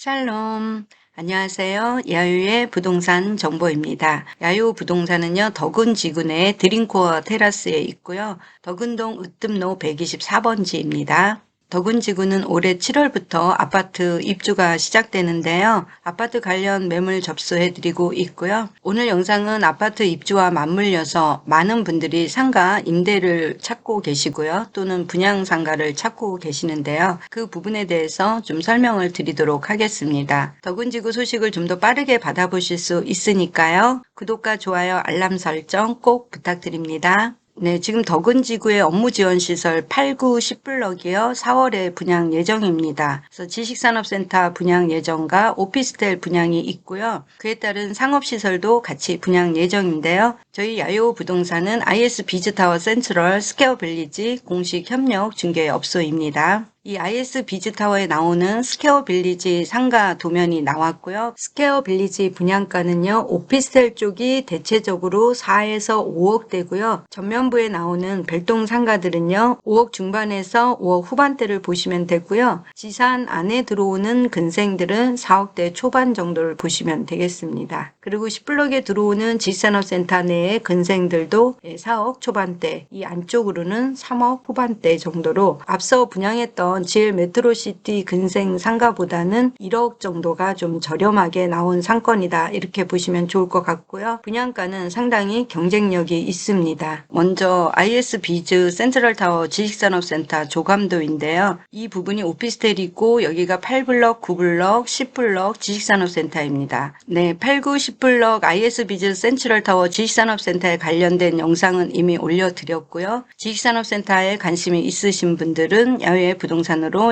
샬롬. 안녕하세요. 야유의 부동산 정보입니다. 야유 부동산은요, 덕은지구 내 드림코어 테라스에 있고요. 덕은동 으뜸로 124번지입니다. 덕은지구는 올해 7월부터 아파트 입주가 시작되는데요. 아파트 관련 매물 접수해드리고 있고요. 오늘 영상은 아파트 입주와 맞물려서 많은 분들이 상가 임대를 찾고 계시고요. 또는 분양 상가를 찾고 계시는데요. 그 부분에 대해서 좀 설명을 드리도록 하겠습니다. 덕은지구 소식을 좀 더 빠르게 받아보실 수 있으니까요. 구독과 좋아요, 알람 설정 꼭 부탁드립니다. 네, 지금 덕은지구의 업무지원시설 8, 9, 10블럭이요. 4월에 분양 예정입니다. 그래서 지식산업센터 분양 예정과 오피스텔 분양이 있고요. 그에 따른 상업시설도 같이 분양 예정인데요. 저희 야요 부동산은 IS 비즈타워 센트럴 스퀘어 빌리지 공식 협력 중개업소입니다. 이 IS 비즈타워에 나오는 스퀘어 빌리지 상가 도면이 나왔고요. 스퀘어 빌리지 분양가는요. 오피스텔 쪽이 대체적으로 4에서 5억대고요. 전면부에 나오는 별동 상가들은요. 5억 중반에서 5억 후반대를 보시면 되고요. 지산 안에 들어오는 근생들은 4억대 초반 정도를 보시면 되겠습니다. 그리고 10블럭에 들어오는 지산업센터 내의 근생들도 4억 초반대, 이 안쪽으로는 3억 후반대 정도로 앞서 분양했던 GL 메트로시티 근생 상가보다는 1억 정도가 좀 저렴하게 나온 상권이다, 이렇게 보시면 좋을 것 같고요. 분양가는 상당히 경쟁력이 있습니다. 먼저 IS 비즈 센트럴타워 지식산업센터 조감도인데요. 이 부분이 오피스텔이고 여기가 8블럭, 9블럭, 10블럭 지식산업센터입니다. 네, 8, 9, 10블럭 IS 비즈 센트럴타워 지식산업센터에 관련된 영상은 이미 올려드렸고요. 지식산업센터에 관심이 있으신 분들은 야외 부동산으로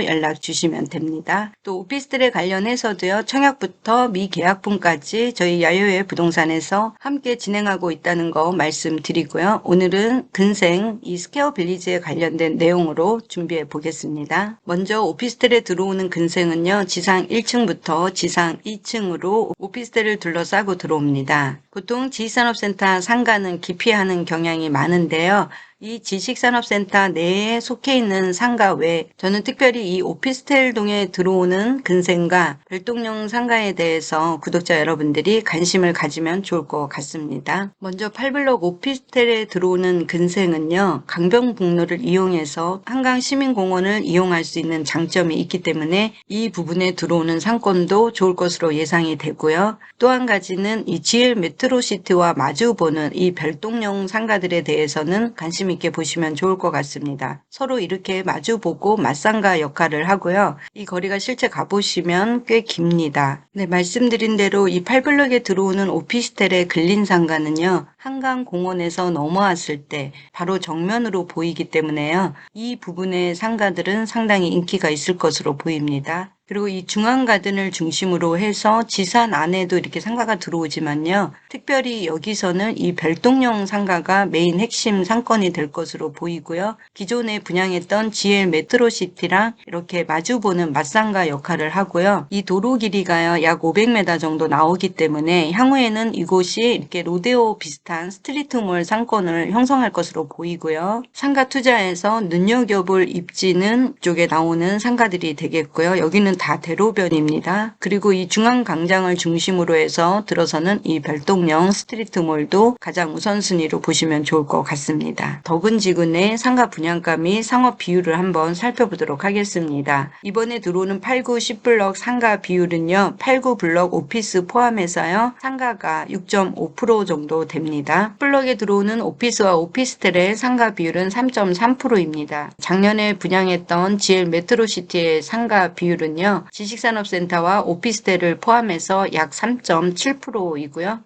연락 주시면 됩니다. 또 오피스텔에 관련해서도요, 청약부터 미계약분까지 저희 야외 부동산에서 함께 진행하고 있다는 거 말씀드리고요. 오늘은 근생 이 스퀘어 빌리지에 관련된 내용으로 준비해 보겠습니다. 먼저 오피스텔에 들어오는 근생은요, 지상 1층부터 지상 2층으로 오피스텔을 둘러싸고 들어옵니다. 보통 지식산업센터 상가는 기피하는 경향이 많은데요. 이 지식산업센터 내에 속해 있는 상가 외 저는 특별히 이 오피스텔동에 들어오는 근생과 별동용 상가에 대해서 구독자 여러분들이 관심을 가지면 좋을 것 같습니다. 먼저 8블럭 오피스텔에 들어오는 근생은요, 강변북로를 이용해서 한강시민공원을 이용할 수 있는 장점이 있기 때문에 이 부분에 들어오는 상권도 좋을 것으로 예상이 되고요. 또 한 가지는 이 GL 메트로시티와 마주보는 이 별동용 상가들에 대해서는 관심 있게 보시면 좋을 것 같습니다. 서로 이렇게 마주보고 맞상가 역할을 하고요. 이 거리가 실제 가보시면 꽤 깁니다. 네, 말씀드린 대로 이 8블럭에 들어오는 오피스텔의 근린 상가는요, 한강공원에서 넘어왔을 때 바로 정면으로 보이기 때문에요. 이 부분의 상가들은 상당히 인기가 있을 것으로 보입니다. 그리고 이 중앙가든을 중심으로 해서 지산 안에도 이렇게 상가가 들어오지만요. 특별히 여기서는 이 별동용 상가가 메인 핵심 상권이 될 것으로 보이고요. 기존에 분양했던 GL 메트로시티랑 이렇게 마주보는 맞상가 역할을 하고요. 이 도로 길이가요, 약 500m 정도 나오기 때문에 향후에는 이곳이 이렇게 로데오 비슷한 스트리트몰 상권을 형성할 것으로 보이고요. 상가 투자에서 눈여겨볼 입지는 이쪽에 나오는 상가들이 되겠고요. 여기는 다 대로변입니다. 그리고 이 중앙광장을 중심으로 해서 들어서는 이 별동형 스트리트몰도 가장 우선순위로 보시면 좋을 것 같습니다. 덕은지구 내 상가 분양가 및 상업 비율을 한번 살펴보도록 하겠습니다. 이번에 들어오는 8, 9, 10블럭 상가 비율은요, 8, 9블럭 오피스 포함해서요, 상가가 6.5% 정도 됩니다. 블럭에 들어오는 오피스와 오피스텔의 상가 비율은 3.3%입니다. 작년에 분양했던 GL 메트로시티의 상가 비율은요, 지식산업센터와 오피스텔을 포함해서 약 3.7%이고요.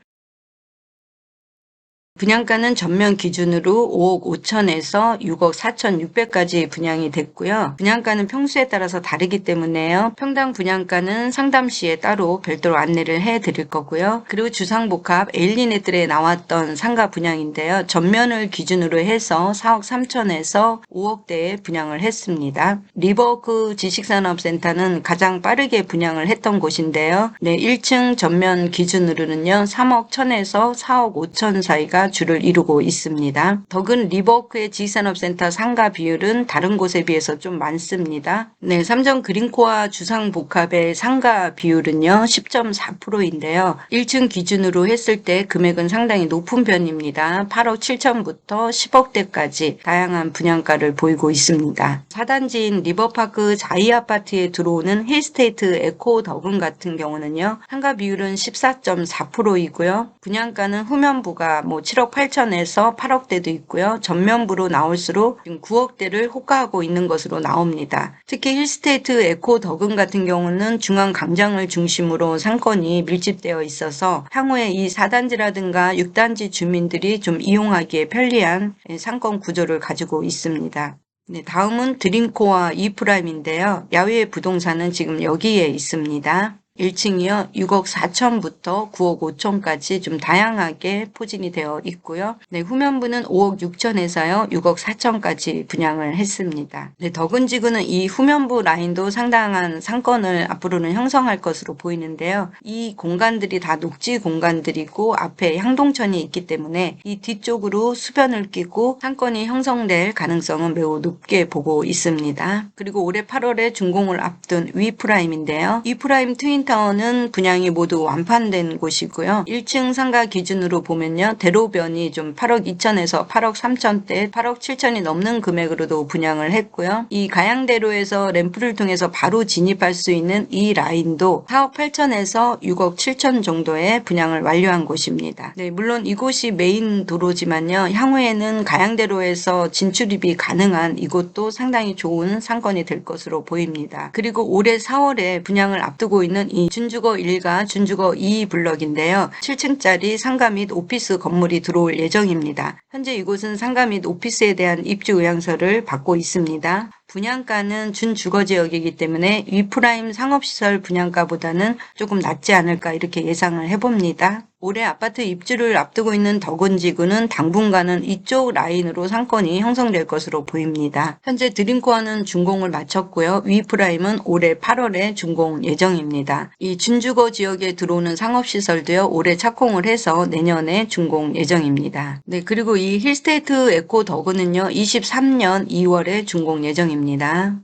분양가는 전면 기준으로 5억 5천에서 6억 4천6백까지 분양이 됐고요. 분양가는 평수에 따라서 다르기 때문에요. 평당 분양가는 상담 시에 따로 별도로 안내를 해드릴 거고요. 그리고 주상복합 에일리네들에 나왔던 상가 분양인데요. 전면을 기준으로 해서 4억 3천에서 5억대에 분양을 했습니다. 리버크 지식산업센터는 가장 빠르게 분양을 했던 곳인데요. 네, 1층 전면 기준으로는요. 3억 1천에서 4억 5천 사이가 상가가 주를 이루고 있습니다. 덕은 리버워크의 지식산업센터 상가 비율은 다른 곳에 비해서 좀 많습니다. 네, 삼성 그린코아 주상복합의 상가 비율은요 10.4%인데요. 1층 기준으로 했을 때 금액은 상당히 높은 편입니다. 8억 7천부터 10억대까지 다양한 분양가를 보이고 있습니다. 4단지인 리버파크 자이아파트에 들어오는 힐스테이트 에코 덕은 같은 경우는요 상가 비율은 14.4%이고요. 분양가는 후면부가 7억 8천에서 8억대도 있고요. 전면부로 나올수록 지금 9억대를 호가하고 있는 것으로 나옵니다. 특히 힐스테이트 에코 덕은 같은 경우는 중앙 광장을 중심으로 상권이 밀집되어 있어서 향후에 이 4단지라든가 6단지 주민들이 좀 이용하기에 편리한 상권 구조를 가지고 있습니다. 네, 다음은 드림코아 E프라임인데요. 야외 부동산은 지금 여기에 있습니다. 1층이요. 6억 4천부터 9억 5천까지 좀 다양하게 포진이 되어 있고요. 네, 후면부는 5억 6천에서요. 6억 4천까지 분양을 했습니다. 네, 덕은지구는 이 후면부 라인도 상당한 상권을 앞으로는 형성할 것으로 보이는데요. 이 공간들이 다 녹지 공간들이고 앞에 향동천이 있기 때문에 이 뒤쪽으로 수변을 끼고 상권이 형성될 가능성은 매우 높게 보고 있습니다. 그리고 올해 8월에 준공을 앞둔 위프라임인데요. 위프라임 트윈 타워는 분양이 모두 완판된 곳이고요. 1층 상가 기준으로 보면요. 대로변이 좀 8억 2천에서 8억 3천대, 8억 7천이 넘는 금액으로도 분양을 했고요. 이 가양대로에서 램프를 통해서 바로 진입할 수 있는 이 라인도 4억 8천에서 6억 7천 정도의 분양을 완료한 곳입니다. 네, 물론 이곳이 메인 도로지만요. 향후에는 가양대로에서 진출입이 가능한 이곳도 상당히 좋은 상권이 될 것으로 보입니다. 그리고 올해 4월에 분양을 앞두고 있는 이 준주거 1가 준주거 2 블럭인데요. 7층짜리 상가 및 오피스 건물이 들어올 예정입니다. 현재 이곳은 상가 및 오피스에 대한 입주 의향서를 받고 있습니다. 분양가는 준주거지역이기 때문에 위프라임 상업시설 분양가보다는 조금 낮지 않을까 이렇게 예상을 해봅니다. 올해 아파트 입주를 앞두고 있는 덕은지구는 당분간은 이쪽 라인으로 상권이 형성될 것으로 보입니다. 현재 드림코아는 준공을 마쳤고요. 위프라임은 올해 8월에 준공 예정입니다. 이 준주거 지역에 들어오는 상업시설도요. 올해 착공을 해서 내년에 준공 예정입니다. 네, 그리고 이 힐스테이트 에코 덕은은요. 23년 2월에 준공 예정입니다.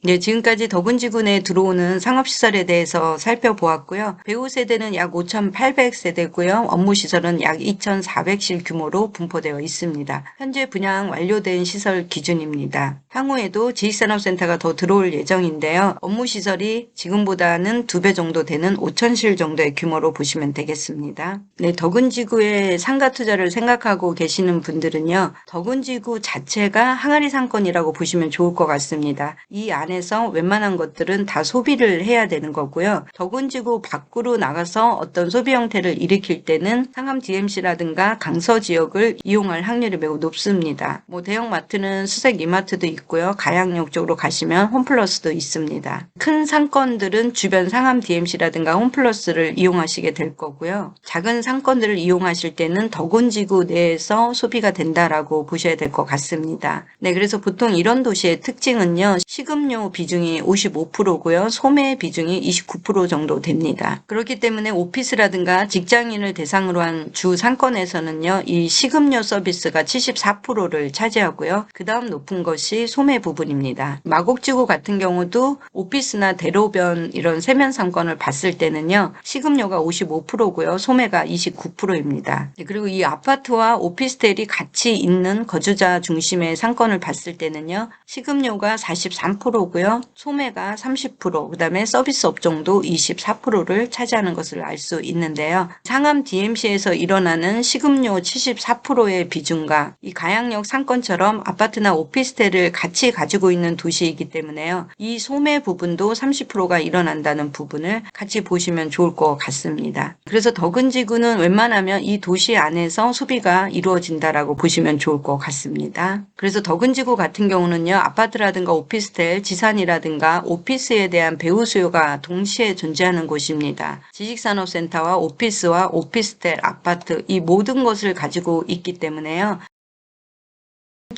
네, 지금까지 덕은지구 내에 들어오는 상업시설에 대해서 살펴보았고요. 배우 세대는 약 5,800세대고요. 업무 시설은 약 2,400실 규모로 분포되어 있습니다. 현재 분양 완료된 시설 기준입니다. 향후에도 지식산업센터가 더 들어올 예정인데요. 업무 시설이 지금보다는 2배 정도 되는 5,000실 정도의 규모로 보시면 되겠습니다. 네, 덕은지구의 상가 투자를 생각하고 계시는 분들은요. 덕은지구 자체가 항아리 상권이라고 보시면 좋을 것 같습니다. 이 안에서 웬만한 것들은 다 소비를 해야 되는 거고요. 덕은지구 밖으로 나가서 어떤 소비 형태를 일으킬 때는 상암 DMC라든가 강서 지역을 이용할 확률이 매우 높습니다. 대형 마트는 수색 이마트도 있고요. 가양역 쪽으로 가시면 홈플러스도 있습니다. 큰 상권들은 주변 상암 DMC라든가 홈플러스를 이용하시게 될 거고요. 작은 상권들을 이용하실 때는 덕은지구 내에서 소비가 된다라고 보셔야 될 것 같습니다. 네, 그래서 보통 이런 도시의 특징은요. 식음료 비중이 55%고요. 소매 비중이 29% 정도 됩니다. 그렇기 때문에 오피스라든가 직장인을 대상으로 한 주 상권에서는요. 이 식음료 서비스가 74%를 차지하고요. 그 다음 높은 것이 소매 부분입니다. 마곡지구 같은 경우도 오피스나 대로변 이런 세면 상권을 봤을 때는요. 식음료가 55%고요. 소매가 29%입니다. 그리고 이 아파트와 오피스텔이 같이 있는 거주자 중심의 상권을 봤을 때는요. 식음료가 43%고요. 소매가 30%, 그 다음에 서비스 업종도 24%를 차지하는 것을 알 수 있는데요. 상암 DMC에서 일어나는 식음료 74%의 비중과 이 가양역 상권처럼 아파트나 오피스텔을 같이 가지고 있는 도시이기 때문에요. 이 소매 부분도 30%가 일어난다는 부분을 같이 보시면 좋을 것 같습니다. 그래서 덕은지구는 웬만하면 이 도시 안에서 소비가 이루어진다라고 보시면 좋을 것 같습니다. 그래서 덕은지구 같은 경우는요. 아파트라든가 오피스텔, 지산이라든가 오피스에 대한 배후 수요가 동시에 존재하는 곳입니다. 지식산업센터와 오피스와 오피스텔, 아파트 이 모든 것을 가지고 있기 때문에요.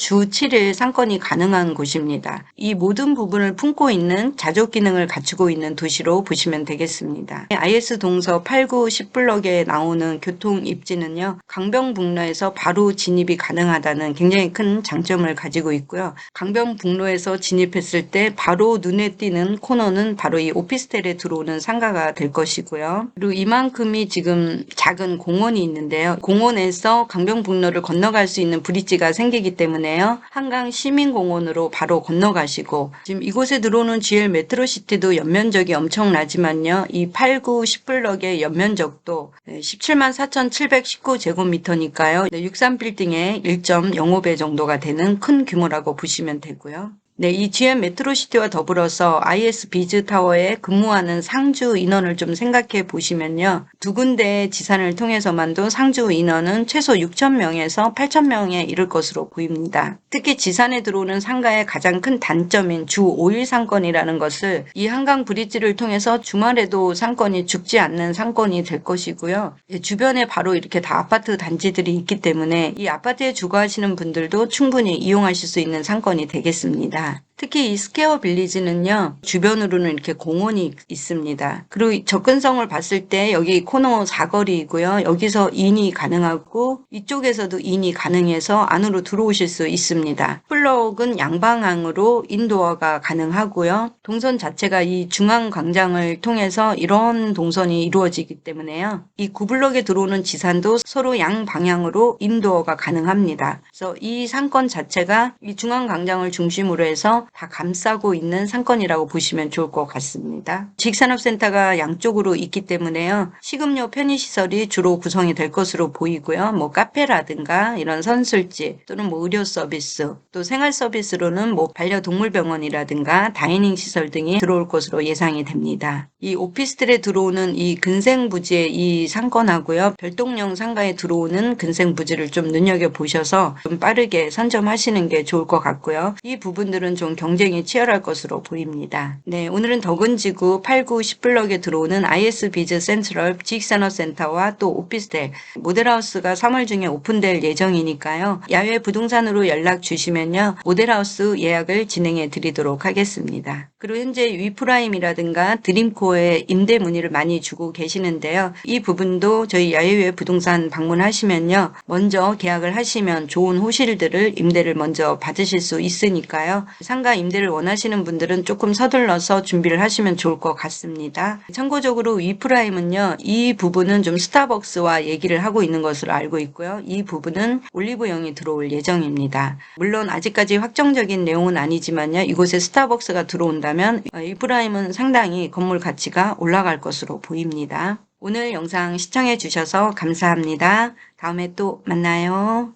주 7일 상권이 가능한 곳입니다. 이 모든 부분을 품고 있는 자족 기능을 갖추고 있는 도시로 보시면 되겠습니다. IS 동서 8, 9, 10블럭에 나오는 교통 입지는요, 강변북로에서 바로 진입이 가능하다는 굉장히 큰 장점을 가지고 있고요. 강변북로에서 진입했을 때 바로 눈에 띄는 코너는 바로 이 오피스텔에 들어오는 상가가 될 것이고요. 그리고 이만큼이 지금 작은 공원이 있는데요. 공원에서 강변북로를 건너갈 수 있는 브릿지가 생기기 때문에요. 한강 시민공원으로 바로 건너가시고, 지금 이곳에 들어오는 GL 메트로시티도 연면적이 엄청나지만요. 이 8, 9, 10블럭의 연면적도 17만 4,719제곱미터니까요. 63빌딩의 1.05배 정도가 되는 큰 규모라고 보시면 되고요. 네, 이 GM 메트로시티와 더불어서 IS 비즈타워에 근무하는 상주 인원을 좀 생각해 보시면요. 두 군데의 지산을 통해서만도 상주 인원은 최소 6,000명에서 8,000명에 이를 것으로 보입니다. 특히 지산에 들어오는 상가의 가장 큰 단점인 주 5일 상권이라는 것을 이 한강 브릿지를 통해서 주말에도 상권이 죽지 않는 상권이 될 것이고요. 주변에 바로 이렇게 다 아파트 단지들이 있기 때문에 이 아파트에 주거하시는 분들도 충분히 이용하실 수 있는 상권이 되겠습니다. 특히 이 스퀘어 빌리지는요, 주변으로는 이렇게 공원이 있습니다. 그리고 접근성을 봤을 때 여기 코너 사거리이고요. 여기서 인이 가능하고 이쪽에서도 인이 가능해서 안으로 들어오실 수 있습니다. 블럭은 양방향으로 인도어가 가능하고요. 동선 자체가 이 중앙 광장을 통해서 이런 동선이 이루어지기 때문에요. 이 9블럭에 들어오는 지산도 서로 양방향으로 인도어가 가능합니다. 그래서 이 상권 자체가 이 중앙 광장을 중심으로 해서 다 감싸고 있는 상권이라고 보시면 좋을 것 같습니다. 지식산업센터가 양쪽으로 있기 때문에요. 식음료 편의시설이 주로 구성이 될 것으로 보이고요. 뭐 카페라든가 이런 선술집 또는 뭐 의료 서비스 또 생활 서비스로는 뭐 반려동물병원이라든가 다이닝 시설 등이 들어올 것으로 예상이 됩니다. 이 오피스텔에 들어오는 이 근생부지의 이 상권하고요. 별동형 상가에 들어오는 근생부지를 좀 눈여겨보셔서 좀 빠르게 선점하시는 게 좋을 것 같고요. 이 부분들은 좀 경쟁이 치열할 것으로 보입니다. 네, 오늘은 덕은지구 8, 9, 10블럭에 들어오는 IS 비즈 센트럴 지식산업센터와 또 오피스텔, 모델하우스가 3월 중에 오픈될 예정이니까요. 야외 부동산으로 연락 주시면요. 모델하우스 예약을 진행해 드리도록 하겠습니다. 그리고 현재 위프라임이라든가 드림코어에 임대 문의를 많이 주고 계시는데요. 이 부분도 저희 야외 부동산 방문하시면요. 먼저 계약을 하시면 좋은 호실들을 임대를 먼저 받으실 수 있으니까요. 상가 임대를 원하시는 분들은 조금 서둘러서 준비를 하시면 좋을 것 같습니다. 참고적으로 위프라임은요. 이 부분은 좀 스타벅스와 얘기를 하고 있는 것으로 알고 있고요. 이 부분은 올리브영이 들어올 예정입니다. 물론 아직까지 확정적인 내용은 아니지만요. 이곳에 스타벅스가 들어온다면 위프라임은 상당히 건물 가치가 올라갈 것으로 보입니다. 오늘 영상 시청해 주셔서 감사합니다. 다음에 또 만나요.